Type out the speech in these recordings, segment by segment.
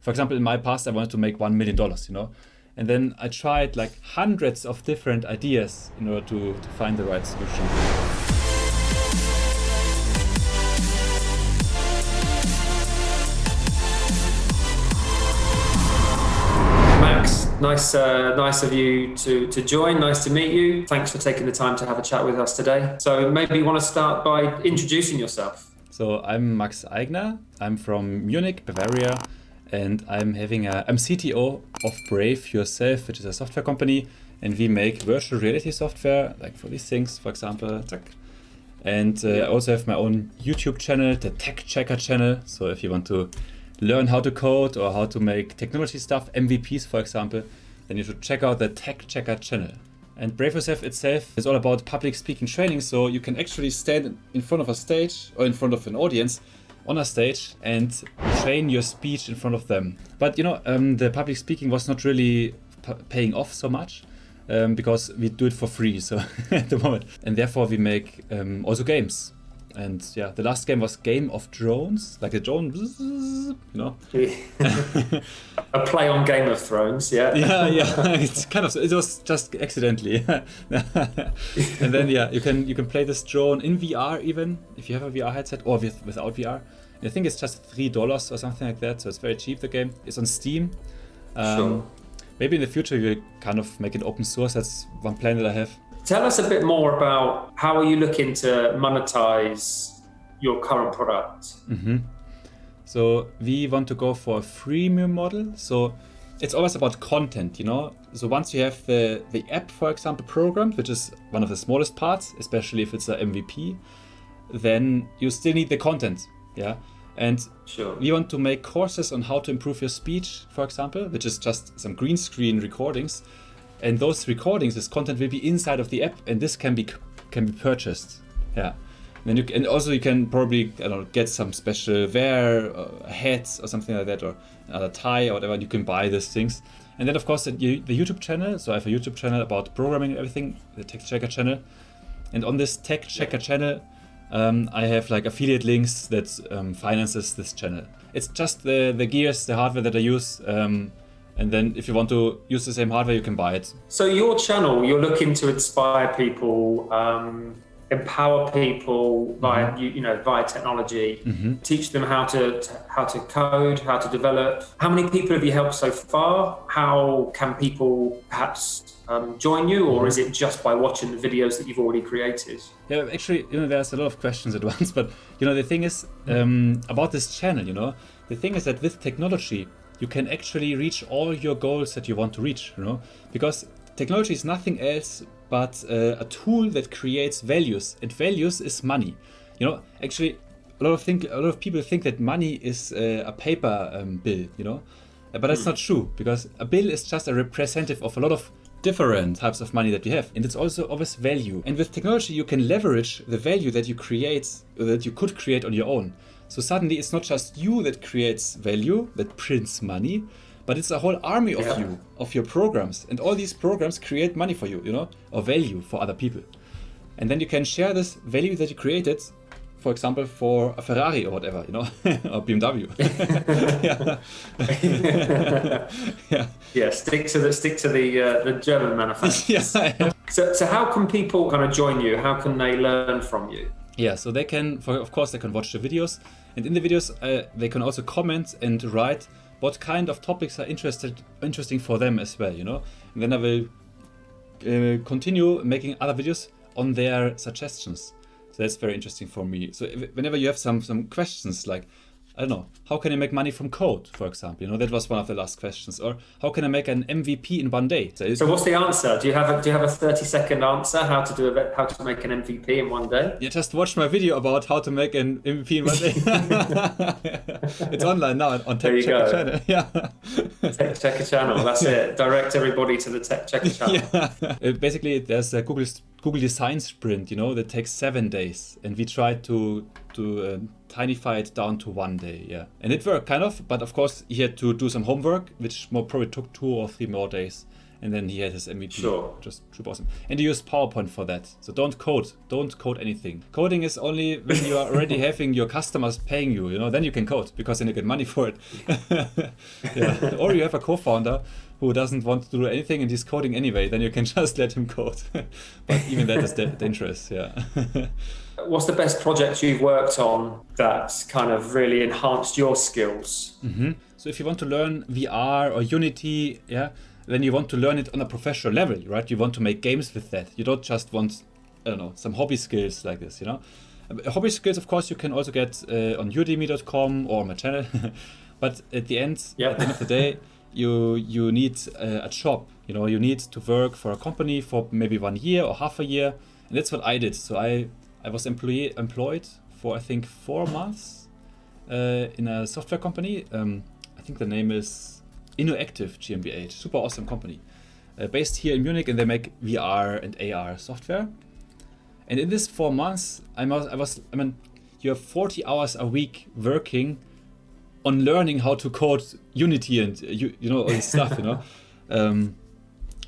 For example, in my past, I wanted to make $1 million, And then I tried like hundreds of different ideas in order to find the right solution. Max, nice of you to join. Nice to meet you. Thanks for taking the time to have a chat with us today. So maybe you want to start by introducing yourself. So I'm Max Aigner. I'm from Munich, Bavaria, and I'm CTO of BraveYourself, which is a software company, and we make virtual reality software, like for these things, for example, And I also have my own YouTube channel, the TechChecker channel. So if you want to learn how to code or how to make technology stuff, MVPs, for example, then you should check out the TechChecker channel. And BraveYourself itself is all about public speaking training, so you can actually stand in front of a stage or in front of an audience on a stage and train your speech in front of them. But the public speaking was not really paying off so much because we do it for free, so at the moment. And therefore we make also games. And yeah, the last game was Game of Drones, like a drone, A play on Game of Thrones, yeah. Yeah. It was just accidentally. And then you can play this drone in VR even if you have a VR headset or without VR. And I think it's just $3 or something like that, so it's very cheap. The game is on Steam. Sure. Maybe in the future we'll kind of make it open source. That's one plan that I have. Tell us a bit more about how are you looking to monetize your current product? Mm-hmm. So we want to go for a freemium model. So it's always about content, So once you have the app, for example, programmed, which is one of the smallest parts, especially if it's a MVP, then you still need the content, yeah. And sure. We want to make courses on how to improve your speech, for example, which is just some green screen recordings. And those recordings, this content will be inside of the app, and this can be purchased. Yeah. And then you can probably get some special wear, hats or something like that, or a tie or whatever. You can buy these things. And then of course the YouTube channel. So I have a YouTube channel about programming and everything, the TechChecker channel. And on this TechChecker channel, I have like affiliate links that finances this channel. It's just the gears, the hardware that I use. And then if you want to use the same hardware, you can buy it. So your channel, you're looking to inspire people, empower people via, via technology, teach them how to code, how to develop. How many people have you helped so far? How can people perhaps join you, or is it just by watching the videos that you've already created? Yeah, actually, there's a lot of questions at once, but the thing is about this channel, the thing is that with technology, you can actually reach all your goals that you want to reach, because technology is nothing else but a tool that creates values, and values is money. Actually, a lot of people think that money is a paper bill, but that's not true, because a bill is just a representative of a lot of different types of money that you have, and it's also always value. And with technology, you can leverage the value that you create, or that you could create on your own. So suddenly it's not just you that creates value, that prints money, but it's a whole army of you, of your programs. And all these programs create money for you, or value for other people. And then you can share this value that you created, for example, for a Ferrari or whatever, or BMW. Yeah, stick to the German manufacturers. So how can people kind of join you? How can they learn from you? Yeah, so they can watch the videos, and in the videos they can also comment and write what kind of topics are interesting for them as well, And then I will continue making other videos on their suggestions. So that's very interesting for me. So whenever you have some questions like, I don't know, how can I make money from code, for example? That was one of the last questions. Or how can I make an MVP in one day? So what's the answer? Do you have a 30-second answer how to make an MVP in one day? Yeah, just watch my video about how to make an MVP in one day. It's online now on TechChecker channel. Yeah. TechChecker channel. That's it. Direct everybody to the TechChecker channel. Yeah. Basically, there's a Google Design Sprint, that takes 7 days, and we tried to tinify it down to 1 day, yeah. And it worked kind of, but of course he had to do some homework, which probably took 2 or 3 more days. And then he had his MVP. Sure. Just super awesome. And he used PowerPoint for that. So don't code anything. Coding is only when you are already having your customers paying you, then you can code, because then you get money for it. Yeah. Or you have a co-founder who doesn't want to do anything and he's coding anyway, then you can just let him code. But even that is dangerous, yeah. What's the best project you've worked on that's kind of really enhanced your skills? Mm-hmm. So if you want to learn VR or Unity, then you want to learn it on a professional level, right? You want to make games with that. You don't just want, some hobby skills like this, Hobby skills, of course, you can also get on udemy.com or my channel. But at the end of the day, you need a job. You need to work for a company for maybe 1 year or half a year. And that's what I did. So I was employed for, I think, 4 months in a software company. I think the name is InnoActive GmbH. Super awesome company. Based here in Munich, and they make VR and AR software. And in this 4 months, you have 40 hours a week working on learning how to code Unity and all this stuff,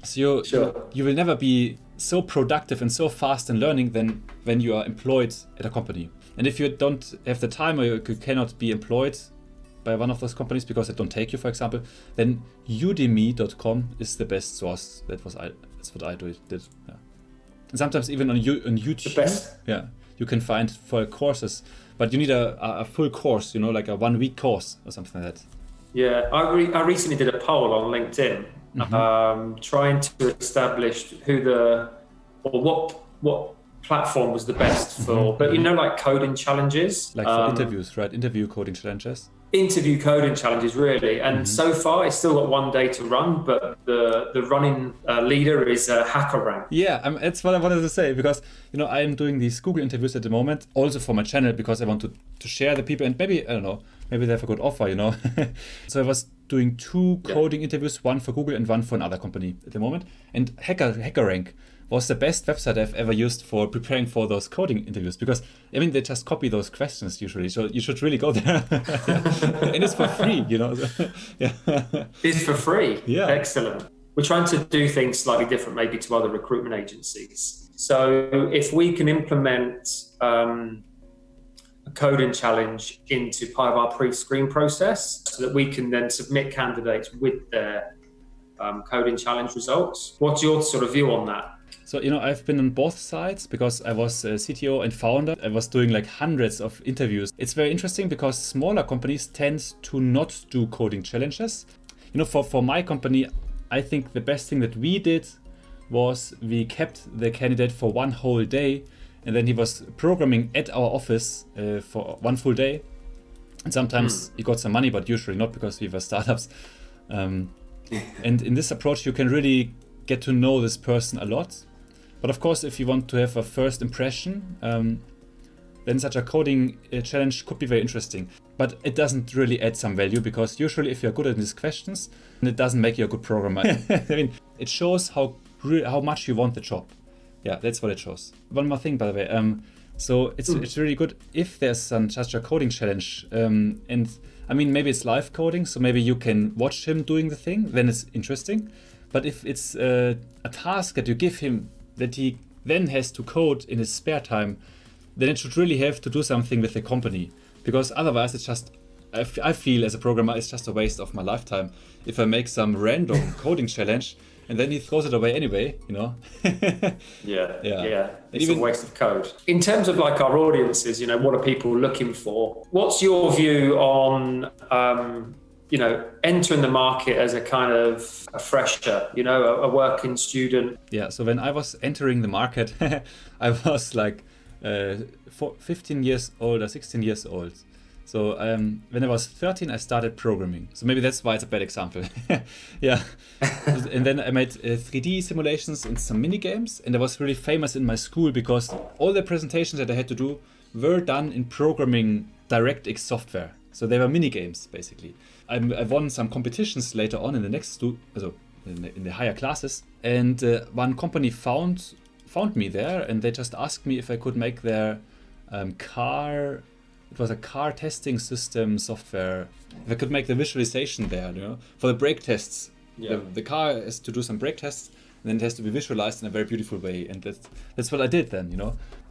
So you will never be so productive and so fast in learning than when you are employed at a company. And if you don't have the time, or you cannot be employed by one of those companies because they don't take you, for example, then udemy.com is the best source. That's what I did. Yeah. And sometimes even on YouTube, you can find for courses, but you need a full course, like a 1 week course or something like that. Yeah, I recently did a poll on LinkedIn, trying to establish what platform was the best for, but like coding challenges, like for interviews, right? Interview coding challenges. Interview coding challenges, really. And so far, it's still got 1 day to run, but the running leader is HackerRank. Yeah, that's what I wanted to say, because I'm doing these Google interviews at the moment, also for my channel, because I want to share the people, and maybe, I don't know, maybe they have a good offer, So I was doing 2 coding interviews, one for Google and one for another company at the moment. And HackerRank was the best website I've ever used for preparing for those coding interviews, because they just copy those questions usually, so you should really go there. And it's for free, Yeah. It's for free. Yeah. Excellent. We're trying to do things slightly different maybe to other recruitment agencies. So if we can implement a coding challenge into part of our pre-screen process so that we can then submit candidates with their coding challenge results, what's your sort of view on that? So, I've been on both sides because I was a CTO and founder. I was doing like hundreds of interviews. It's very interesting because smaller companies tend to not do coding challenges. For my company, I think the best thing that we did was we kept the candidate for 1 whole day, and then he was programming at our office for 1 full day. And sometimes he got some money, but usually not, because we were startups. And in this approach, you can really get to know this person a lot. But of course, if you want to have a first impression, then such a coding challenge could be very interesting. But it doesn't really add some value, because usually if you're good at these questions, it doesn't make you a good programmer. It shows how much you want the job. Yeah, that's what it shows. One more thing, by the way. So it's really good if there's such a coding challenge. And maybe it's live coding, so maybe you can watch him doing the thing, then it's interesting. But if it's a task that you give him that he then has to code in his spare time, then it should really have to do something with the company. Because otherwise it's just, I feel as a programmer, it's just a waste of my lifetime if I make some random coding challenge and then he throws it away anyway, Yeah. It's a waste of code. In terms of like our audiences, what are people looking for? What's your view on entering the market as a kind of a fresher, a working student? Yeah, so when I was entering the market, I was like 15 years old or 16 years old. So when I was 13, I started programming. So maybe that's why it's a bad example. Yeah. And then I made 3D simulations and some mini games. And I was really famous in my school because all the presentations that I had to do were done in programming DirectX software. So they were mini games, basically. I won some competitions later on in the in the higher classes. And one company found me there, and they just asked me if I could make their car. It was a car testing system software. If I could make the visualization there, for the brake tests The car has to do some brake tests, and then it has to be visualized in a very beautiful way. And that's what I did then,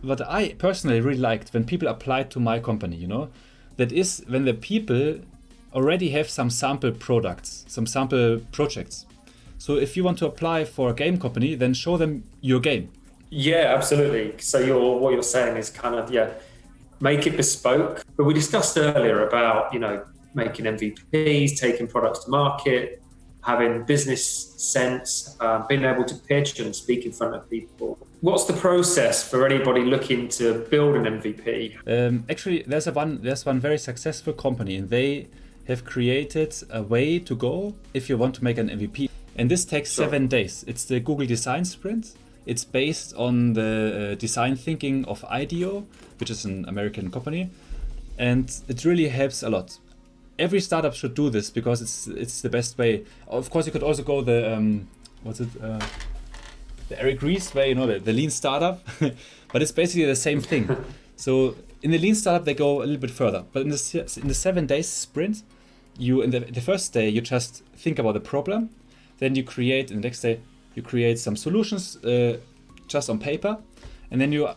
What I personally really liked when people applied to my company, that is when the people already have some sample products, some sample projects. So if you want to apply for a game company, then show them your game. Yeah, absolutely. So what you're saying is kind of, make it bespoke. But we discussed earlier about, making MVPs, taking products to market, having business sense, being able to pitch and speak in front of people. What's the process for anybody looking to build an MVP? Actually, there's one very successful company, and they have created a way to go if you want to make an MVP. And this takes 7 days. It's the Google Design Sprint. It's based on the design thinking of IDEO, which is an American company, and it really helps a lot. Every startup should do this because it's the best way. Of course, you could also go the Eric Ries way, the lean startup, but it's basically the same thing. So in the lean startup, they go a little bit further. But in the 7 days sprint, in the first day you just think about the problem, then you create. In the next day, you create some solutions just on paper, and then you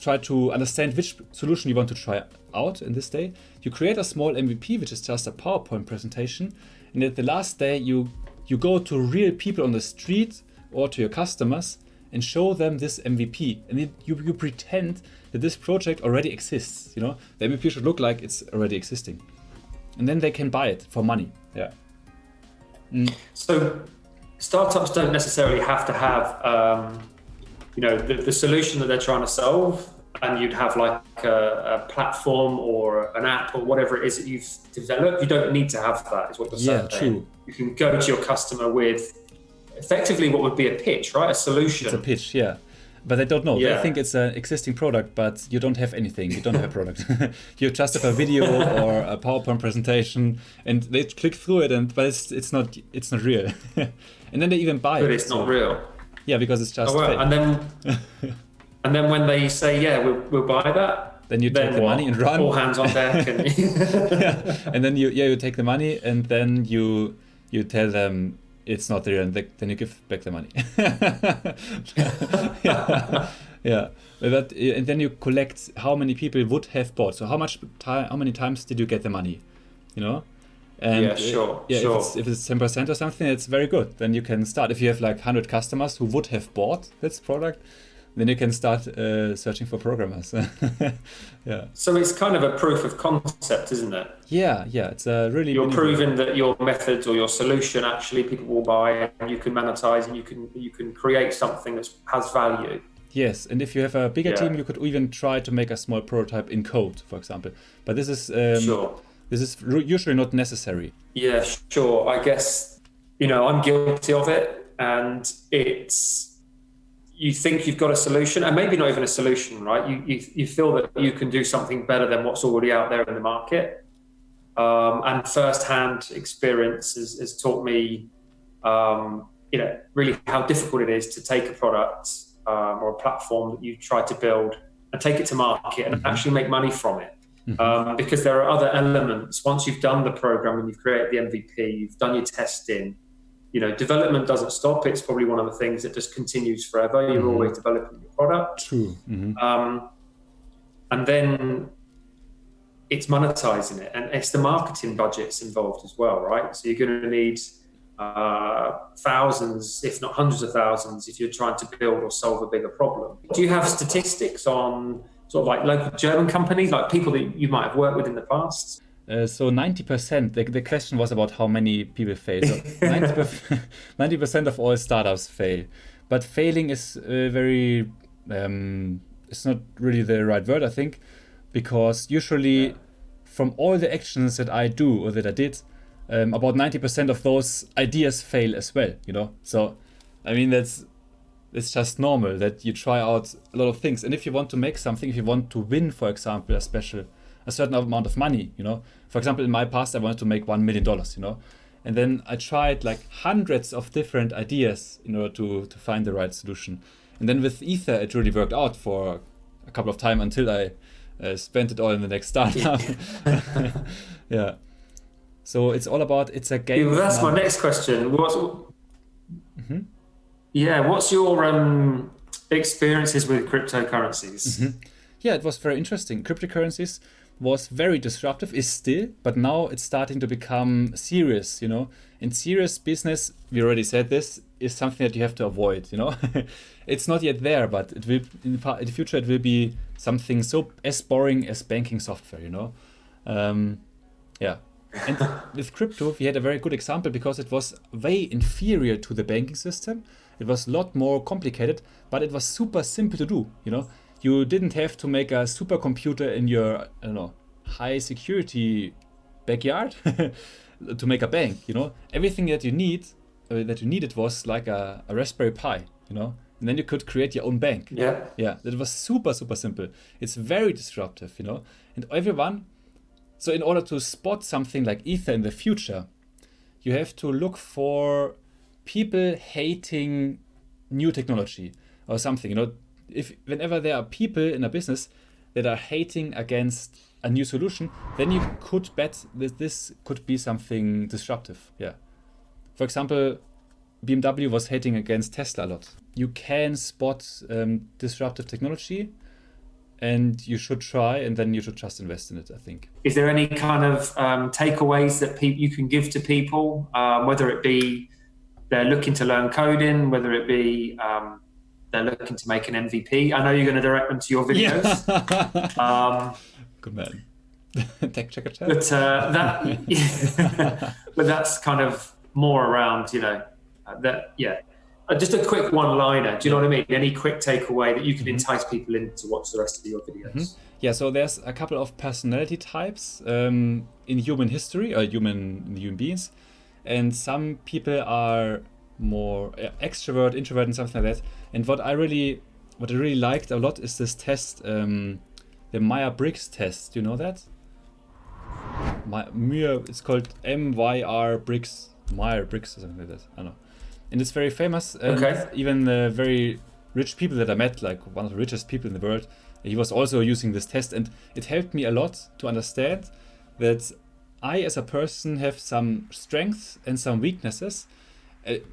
try to understand which solution you want to try out in this day. You create a small MVP, which is just a PowerPoint presentation, and at the last day you go to real people on the street or to your customers and show them this MVP, and then you pretend that this project already exists. The MVP should look like it's already existing, and then they can buy it for money. So startups don't necessarily have to have the solution that they're trying to solve, and you'd have like a platform or an app or whatever it is that you've developed. You don't need to have that, is what you're saying. Yeah, true. You can go to your customer with effectively what would be a pitch, right? A solution. It's a pitch, yeah. But they don't know. Yeah. They think it's an existing product, but you don't have anything. You don't have a product. You just have a video or a PowerPoint presentation, and they click through it, but it's not real. And then they even buy it. But it's not real. Yeah, because it's just fake. And then when they say, we'll buy that, then you take the money and run. All hands on deck. And then you take the money, and then you tell them it's not real, and then you give back the money. And then you collect how many people would have bought. So how many times did you get the money? And sure. If it's 10% or something, it's very good. Then you can start. If you have like 100 customers who would have bought this product, then you can start searching for programmers. So it's kind of a proof of concept, isn't it? Yeah. It's a really. You're proving that your methods or your solution actually people will buy, and you can monetize, and you can create something that has value. Yes, and if you have a bigger team, you could even try to make a small prototype in code, for example. But this is This is usually not necessary. Yeah, sure. I guess I'm guilty of it, and it's. You think you've got a solution, and maybe not even a solution, right? You feel that you can do something better than what's already out there in the market. And first-hand experience has taught me, really how difficult it is to take a product or a platform that you try to build and take it to market and actually make money from it. Because there are other elements. Once you've done the program and you've created the MVP, you've done your testing, development doesn't stop. It's probably one of the things that just continues forever. You're always developing your product. True. And then it's monetizing it. And it's the marketing budgets involved as well, right? So you're going to need thousands, if not hundreds of thousands, if you're trying to build or solve a bigger problem. Do you have statistics on sort of like local German companies, like people that you might have worked with in the past? So 90%, the question was about how many people fail. So 90% of all startups fail. But failing is very, it's not really the right word, I think, because usually from all the actions that I do or that I did, about 90% of those ideas fail as well, So, I mean, it's just normal that you try out a lot of things. And if you want to make something, if you want to win, for example, a certain amount of money, For example, in my past, I wanted to make $1 million, And then I tried like hundreds of different ideas in order to find the right solution. And then with Ether, it really worked out for a couple of times until I spent it all in the next startup. Yeah. So it's all about, it's a game. Well, that's my next question. What's your experiences with cryptocurrencies? Yeah, it was very interesting. Cryptocurrencies was very disruptive, is still, but now it's starting to become serious, you know. And serious business, we already said this, is something that you have to avoid, you know. It's not yet there, but it will in the future it will be something so as boring as banking software, you know. Yeah. And with crypto, we had a very good example because it was way inferior to the banking system. It was a lot more complicated, but it was super simple to do, you know. You didn't have to make a supercomputer in your, I don't know, high security backyard to make a bank, you know. Everything that you needed was like a Raspberry Pi, you know. And then you could create your own bank. Yeah. Yeah, that was super, super simple. It's very disruptive, you know. And everyone, so in order to spot something like Ether in the future, you have to look for people hating new technology or something, you know. Whenever there are people in a business that are hating against a new solution, then you could bet that this could be something disruptive. Yeah. For example, BMW was hating against Tesla a lot. You can spot disruptive technology, and you should try, and then you should just invest in it, I think. Is there any kind of takeaways that you can give to people, whether it be they're looking to learn coding, whether it be they're looking to make an MVP? I know you're going to direct them to your videos. Yeah. Good man. TechChecker chat. But that's kind of more around, you know, just a quick one-liner. Do you know what I mean? Any quick takeaway that you can entice people in to watch the rest of your videos? Yeah, so there's a couple of personality types in human history, or human beings. And some people are more extrovert, introvert, and something like that. And what I really liked a lot is this test, the Myers-Briggs test. Do you know that? It's called Myers-Briggs or something like that. I don't know. And it's very famous. And even the very rich people that I met, like one of the richest people in the world, he was also using this test. And it helped me a lot to understand that I, as a person, have some strengths and some weaknesses.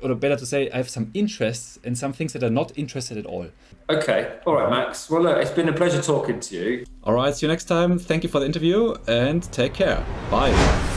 Or better to say, I have some interests and some things that are not interested at all. Okay. All right, Max. Well, look, it's been a pleasure talking to you. All right. See you next time. Thank you for the interview and take care. Bye.